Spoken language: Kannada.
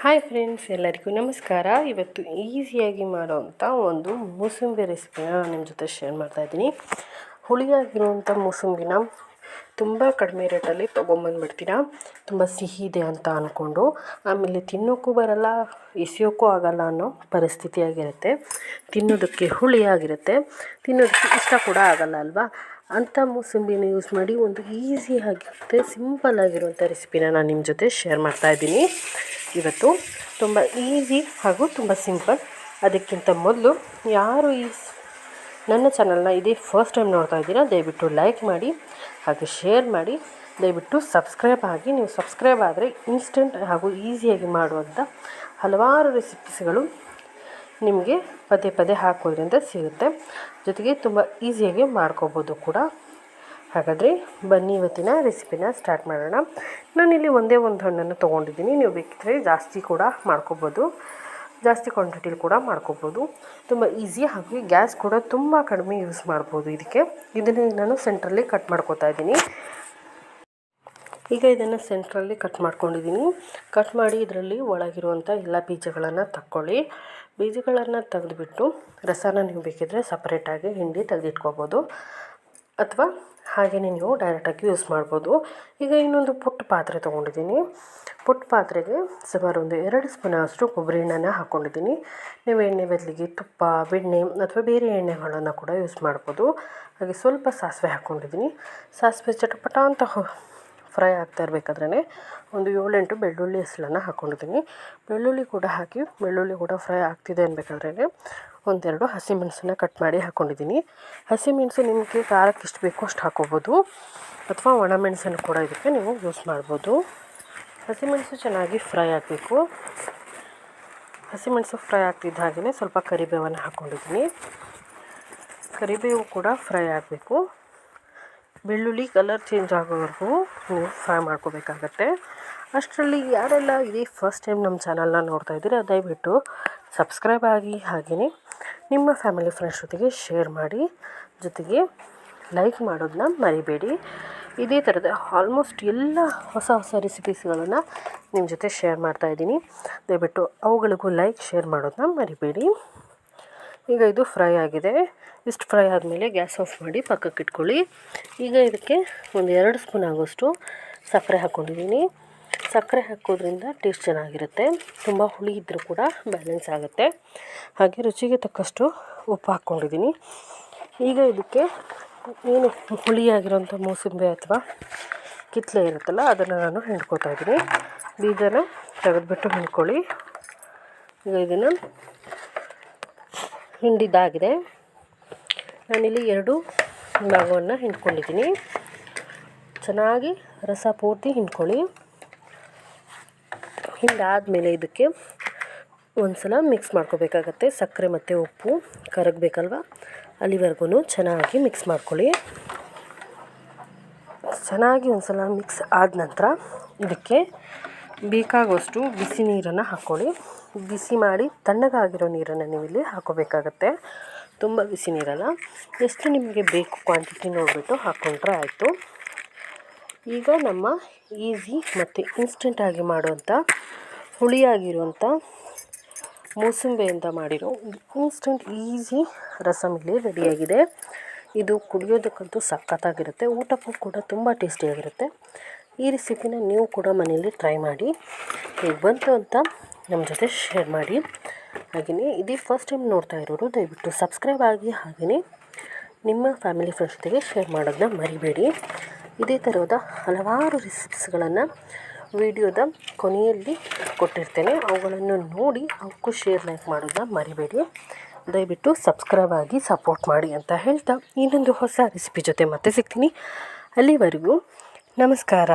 ಹಾಯ್ ಫ್ರೆಂಡ್ಸ್, ಎಲ್ಲರಿಗೂ ನಮಸ್ಕಾರ. ಇವತ್ತು ಈಸಿಯಾಗಿ ಮಾಡೋವಂಥ ಒಂದು ಮೂಸಂಬಿ ರೆಸಿಪಿನ ನಾನು ನಿಮ್ಮ ಜೊತೆ ಶೇರ್ ಮಾಡ್ತಾಯಿದ್ದೀನಿ. ಹುಳಿಯಾಗಿರುವಂಥ ಮೂಸಂಬಿನ ತುಂಬ ಕಡಿಮೆ ರೇಟಲ್ಲಿ ತೊಗೊಂಬಂದುಬಿಡ್ತೀರಾ. ತುಂಬ ಸಿಹಿ ಇದೆ ಅಂತ ಅಂದ್ಕೊಂಡು ಆಮೇಲೆ ತಿನ್ನೋಕ್ಕೂ ಬರಲ್ಲ, ಎಸೆಯೋಕ್ಕೂ ಆಗಲ್ಲ ಅನ್ನೋ ಪರಿಸ್ಥಿತಿಯಾಗಿರುತ್ತೆ. ತಿನ್ನೋದಕ್ಕೆ ಹುಳಿಯಾಗಿರುತ್ತೆ, ತಿನ್ನೋದಕ್ಕೆ ಇಷ್ಟ ಕೂಡ ಆಗಲ್ಲ ಅಲ್ವಾ. ಅಂಥ ಮೂಸಂಬಿನ ಯೂಸ್ ಮಾಡಿ ಒಂದು ಈಸಿಯಾಗಿರುತ್ತೆ, ಸಿಂಪಲ್ಲಾಗಿರುವಂಥ ರೆಸಿಪಿನ ನಾನು ನಿಮ್ಮ ಜೊತೆ ಶೇರ್ ಮಾಡ್ತಾಯಿದ್ದೀನಿ. ಇವತ್ತು ತುಂಬ ಈಸಿ ಹಾಗೂ ತುಂಬ ಸಿಂಪಲ್. ಅದಕ್ಕಿಂತ ಮೊದಲು ಯಾರು ನನ್ನ ಚಾನಲ್ನ ಇದೇ ಫಸ್ಟ್ ಟೈಮ್ ನೋಡ್ತಾ ಇದ್ದೀರಾ, ದಯವಿಟ್ಟು ಲೈಕ್ ಮಾಡಿ ಹಾಗೆ ಶೇರ್ ಮಾಡಿ. ದಯವಿಟ್ಟು ಸಬ್ಸ್ಕ್ರೈಬ್ ಆಗಿ. ನೀವು ಸಬ್ಸ್ಕ್ರೈಬ್ ಆದರೆ ಇನ್ಸ್ಟೆಂಟ್ ಹಾಗೂ ಈಸಿಯಾಗಿ ಮಾಡುವಂಥ ಹಲವಾರು ರೆಸಿಪೀಸ್ಗಳು ನಿಮಗೆ ಪದೇ ಪದೇ ಹಾಕೋದ್ರಿಂದ ಸಿಗುತ್ತೆ. ಜೊತೆಗೆ ತುಂಬ ಈಸಿಯಾಗಿ ಮಾಡ್ಕೋಬೋದು ಕೂಡ. ಹಾಗಾದರೆ ಬನ್ನಿ ಇವತ್ತಿನ ರೆಸಿಪಿನ ಸ್ಟಾರ್ಟ್ ಮಾಡೋಣ. ನಾನಿಲ್ಲಿ ಒಂದೇ ಒಂದು ಹಣ್ಣನ್ನು ತೊಗೊಂಡಿದ್ದೀನಿ. ನೀವು ಬೇಕಿದ್ದರೆ ಜಾಸ್ತಿ ಕೂಡ ಮಾಡ್ಕೋಬೋದು, ಜಾಸ್ತಿ ಕ್ವಾಂಟಿಟಿಲಿ ಕೂಡ ಮಾಡ್ಕೋಬೋದು. ತುಂಬ ಈಸಿ ಹಾಗೂ ಗ್ಯಾಸ್ ಕೂಡ ತುಂಬ ಕಡಿಮೆ ಯೂಸ್ ಮಾಡ್ಬೋದು ಇದಕ್ಕೆ. ಇದನ್ನು ನಾನು ಸೆಂಟ್ರಲ್ಲಿ ಕಟ್ ಮಾಡ್ಕೋತಾ ಇದ್ದೀನಿ. ಈಗ ಇದನ್ನು ಸೆಂಟ್ರಲ್ಲಿ ಕಟ್ ಮಾಡ್ಕೊಂಡಿದ್ದೀನಿ. ಕಟ್ ಮಾಡಿ ಇದರಲ್ಲಿ ಒಳಗಿರುವಂಥ ಎಲ್ಲ ಬೀಜಗಳನ್ನು ತಕ್ಕೊಳ್ಳಿ. ಬೀಜಗಳನ್ನು ತೆಗೆದುಬಿಟ್ಟು ರಸನ ನೀವು ಬೇಕಿದ್ದರೆ ಸಪ್ರೇಟಾಗಿ ಹಿಂಡಿ ತೆಗೆದಿಟ್ಕೋಬೋದು, ಅಥವಾ ಹಾಗೆಯೇ ನೀವು ಡೈರೆಕ್ಟಾಗಿ ಯೂಸ್ ಮಾಡ್ಬೋದು. ಈಗ ಇನ್ನೊಂದು ಪುಟ್ಟ ಪಾತ್ರೆ ತೊಗೊಂಡಿದ್ದೀನಿ. ಪುಟ್ಟ ಪಾತ್ರೆಗೆ ಸುಮಾರು ಒಂದು 2 ಸ್ಪೂನ್ ಅಷ್ಟು ಕೊಬ್ಬರಿ ಎಣ್ಣೆನ ಹಾಕ್ಕೊಂಡಿದ್ದೀನಿ. ನೀವು ಎಣ್ಣೆ ಬದಲಿಗೆ ತುಪ್ಪ, ಬೆಣ್ಣೆ ಅಥವಾ ಬೇರೆ ಎಣ್ಣೆಗಳನ್ನು ಕೂಡ ಯೂಸ್ ಮಾಡ್ಬೋದು. ಹಾಗೆ ಸ್ವಲ್ಪ ಸಾಸಿವೆ ಹಾಕ್ಕೊಂಡಿದ್ದೀನಿ. ಸಾಸಿವೆ ಚಟಪಟ ಅಂತ ಫ್ರೈ ಆಗ್ತಾ ಇರಬೇಕಾದ್ರೇ ಒಂದು 7-8 ಬೆಳ್ಳುಳ್ಳಿ ಹೆಸಳನ್ನು ಹಾಕ್ಕೊಂಡಿದ್ದೀನಿ. ಬೆಳ್ಳುಳ್ಳಿ ಕೂಡ ಹಾಕಿ, ಬೆಳ್ಳುಳ್ಳಿ ಕೂಡ ಫ್ರೈ ಆಗ್ತಿದೆ ಅನ್ಬೇಕಾದ್ರೇ ಒಂದೆರಡು ಹಸಿಮೆಣಸನ್ನ ಕಟ್ ಮಾಡಿ ಹಾಕ್ಕೊಂಡಿದ್ದೀನಿ. ಹಸಿಮೆಣಸು ನಿಮಗೆ ಖಾರಕ್ಕೆ ಎಷ್ಟು ಬೇಕೋ ಅಷ್ಟು ಹಾಕ್ಕೋಬೋದು, ಅಥವಾ ಒಣಮೆಣಸನ್ನು ಕೂಡ ಇದಕ್ಕೆ ನೀವು ಯೂಸ್ ಮಾಡ್ಬೋದು. ಹಸಿಮೆಣಸು ಚೆನ್ನಾಗಿ ಫ್ರೈ ಆಗಬೇಕು. ಹಸಿಮೆಣಸು ಫ್ರೈ ಆಗ್ತಿದ್ದ ಹಾಗೆಯೇ ಸ್ವಲ್ಪ ಕರಿಬೇವನ್ನು ಹಾಕ್ಕೊಂಡಿದ್ದೀನಿ. ಕರಿಬೇವು ಕೂಡ ಫ್ರೈ ಆಗಬೇಕು. ಬೆಳ್ಳುಳ್ಳಿ ಕಲರ್ ಚೇಂಜ್ ಆಗೋವರೆಗೂ ನೀವು ಫ್ರೈ ಮಾಡ್ಕೋಬೇಕಾಗತ್ತೆ. ಅಷ್ಟರಲ್ಲಿ ಯಾರೆಲ್ಲ ಇದೇ ಫಸ್ಟ್ ಟೈಮ್ ನಮ್ಮ ಚಾನಲ್ನ ನೋಡ್ತಾ ಇದ್ದೀರಾ, ದಯವಿಟ್ಟು ಸಬ್ಸ್ಕ್ರೈಬ್ ಆಗಿ, ಹಾಗೆಯೇ ನಿಮ್ಮ ಫ್ಯಾಮಿಲಿ ಫ್ರೆಂಡ್ಸ್ ಜೊತೆಗೆ ಶೇರ್ ಮಾಡಿ, ಜೊತೆಗೆ ಲೈಕ್ ಮಾಡೋದನ್ನ ಮರಿಬೇಡಿ. ಇದೇ ಥರದ ಆಲ್ಮೋಸ್ಟ್ ಎಲ್ಲ ಹೊಸ ರೆಸಿಪೀಸ್ಗಳನ್ನು ನಿಮ್ಮ ಜೊತೆ ಶೇರ್ ಮಾಡ್ತಾಯಿದ್ದೀನಿ. ದಯವಿಟ್ಟು ಅವುಗಳಿಗೂ ಲೈಕ್, ಶೇರ್ ಮಾಡೋದನ್ನ ಮರಿಬೇಡಿ. ಈಗ ಇದು ಫ್ರೈ ಆಗಿದೆ. ಇಷ್ಟು ಫ್ರೈ ಆದಮೇಲೆ ಗ್ಯಾಸ್ ಆಫ್ ಮಾಡಿ ಪಕ್ಕಕ್ಕೆ ಇಟ್ಕೊಳ್ಳಿ. ಈಗ ಇದಕ್ಕೆ ಒಂದು 2 ಸ್ಪೂನ್ ಆಗೋಷ್ಟು ಸಕ್ಕರೆ ಹಾಕ್ಕೊಂಡಿದ್ದೀನಿ. ಸಕ್ಕರೆ ಹಾಕೋದ್ರಿಂದ ಟೇಸ್ಟ್ ಚೆನ್ನಾಗಿರುತ್ತೆ. ತುಂಬ ಹುಳಿ ಇದ್ದರೂ ಕೂಡ ಬ್ಯಾಲೆನ್ಸ್ ಆಗುತ್ತೆ. ಹಾಗೆ ರುಚಿಗೆ ತಕ್ಕಷ್ಟು ಉಪ್ಪು ಹಾಕ್ಕೊಂಡಿದ್ದೀನಿ. ಈಗ ಇದಕ್ಕೆ ಏನು ಹುಳಿಯಾಗಿರೋಂಥ ಮೂಸಂಬಿ ಅಥವಾ ಕಿತ್ತಲೆ ಇರುತ್ತಲ್ಲ, ಅದನ್ನು ನಾನು ಹಿಂಡ್ಕೊತಾ ಇದ್ದೀನಿ. ಬೀಜನ ತೆಗೆದುಬಿಟ್ಟು ಹಿಂಡ್ಕೊಳ್ಳಿ. ಈಗ ಇದನ್ನು ಹಿಂಡಿದ್ದಾಗಿದೆ. ನಾನಿಲ್ಲಿ 2 ಭಾಗವನ್ನು ಹಿಂಡ್ಕೊಂಡಿದ್ದೀನಿ. ಚೆನ್ನಾಗಿ ರಸ ಪೂರ್ತಿ ಹಿಂಡ್ಕೊಳ್ಳಿ. ಹಿಂಡಾದಮೇಲೆ ಇದಕ್ಕೆ ಒಂದು ಸಲ ಮಿಕ್ಸ್ ಮಾಡ್ಕೋಬೇಕಾಗತ್ತೆ. ಸಕ್ಕರೆ ಮತ್ತು ಉಪ್ಪು ಕರಗಬೇಕಲ್ವ, ಅಲ್ಲಿವರೆಗೂ ಚೆನ್ನಾಗಿ ಮಿಕ್ಸ್ ಮಾಡ್ಕೊಳ್ಳಿ. ಚೆನ್ನಾಗಿ ಒಂದು ಸಲ ಮಿಕ್ಸ್ ಆದ ನಂತರ ಇದಕ್ಕೆ ಬೇಕಾಗುವಷ್ಟು ಬಿಸಿ ನೀರನ್ನು ಹಾಕ್ಕೊಳ್ಳಿ. ಬಿಸಿ ಮಾಡಿ ತಣ್ಣಗಾಗಿರೋ ನೀರನ್ನು ನೀವು ಇಲ್ಲಿ ಹಾಕ್ಕೋಬೇಕಾಗತ್ತೆ. ತುಂಬ ಬಿಸಿ ನೀರಲ್ಲ, ಎಷ್ಟು ನಿಮಗೆ ಬೇಕು ಕ್ವಾಂಟಿಟಿ ನೋಡಿಬಿಟ್ಟು ಹಾಕ್ಕೊಂಡ್ರೆ ಆಯಿತು. ಈಗ ನಮ್ಮ ಈಸಿ ಮತ್ತು ಇನ್ಸ್ಟೆಂಟಾಗಿ ಮಾಡುವಂಥ ಹುಳಿಯಾಗಿರುವಂಥ ಮೂಸಂಬಿಯಿಂದ ಮಾಡಿರೋ ಇನ್ಸ್ಟೆಂಟ್ ಈಸಿ ರಸಮ್ ಇಲ್ಲಿ ರೆಡಿಯಾಗಿದೆ. ಇದು ಕುಡಿಯೋದಕ್ಕಂತೂ ಸಖತ್ತಾಗಿರುತ್ತೆ, ಊಟಕ್ಕೂ ಕೂಡ ತುಂಬ ಟೇಸ್ಟಿಯಾಗಿರುತ್ತೆ. ಈ ರೆಸಿಪಿನ ನೀವು ಕೂಡ ಮನೆಯಲ್ಲಿ ಟ್ರೈ ಮಾಡಿ, ಹೇಗೆ ಬಂತು ಅಂತ ನಮ್ಮ ಜೊತೆ ಶೇರ್ ಮಾಡಿ. ಹಾಗೆಯೇ ಇದೇ ಫಸ್ಟ್ ಟೈಮ್ ನೋಡ್ತಾ ಇರೋರು ದಯವಿಟ್ಟು ಸಬ್ಸ್ಕ್ರೈಬ್ ಆಗಿ, ಹಾಗೆಯೇ ನಿಮ್ಮ ಫ್ಯಾಮಿಲಿ ಫ್ರೆಂಡ್ಸ್ ಜೊತೆಗೆ ಶೇರ್ ಮಾಡೋದನ್ನ ಮರಿಬೇಡಿ. ಇದೇ ಥರದ ಹಲವಾರು ರೆಸಿಪೀಸ್ಗಳನ್ನು ವಿಡಿಯೋದ ಕೊನೆಯಲ್ಲಿ ಕೊಟ್ಟಿರ್ತೇನೆ, ಅವುಗಳನ್ನು ನೋಡಿ ಅವಕ್ಕೂ ಶೇರ್, ಲೈಕ್ ಮಾಡೋದನ್ನ ಮರಿಬೇಡಿ. ದಯವಿಟ್ಟು ಸಬ್ಸ್ಕ್ರೈಬ್ ಆಗಿ ಸಪೋರ್ಟ್ ಮಾಡಿ ಅಂತ ಹೇಳ್ತಾ ಇನ್ನೊಂದು ಹೊಸ ರೆಸಿಪಿ ಜೊತೆ ಮತ್ತೆ ಸಿಗ್ತೀನಿ. ಅಲ್ಲಿವರೆಗೂ ನಮಸ್ಕಾರ.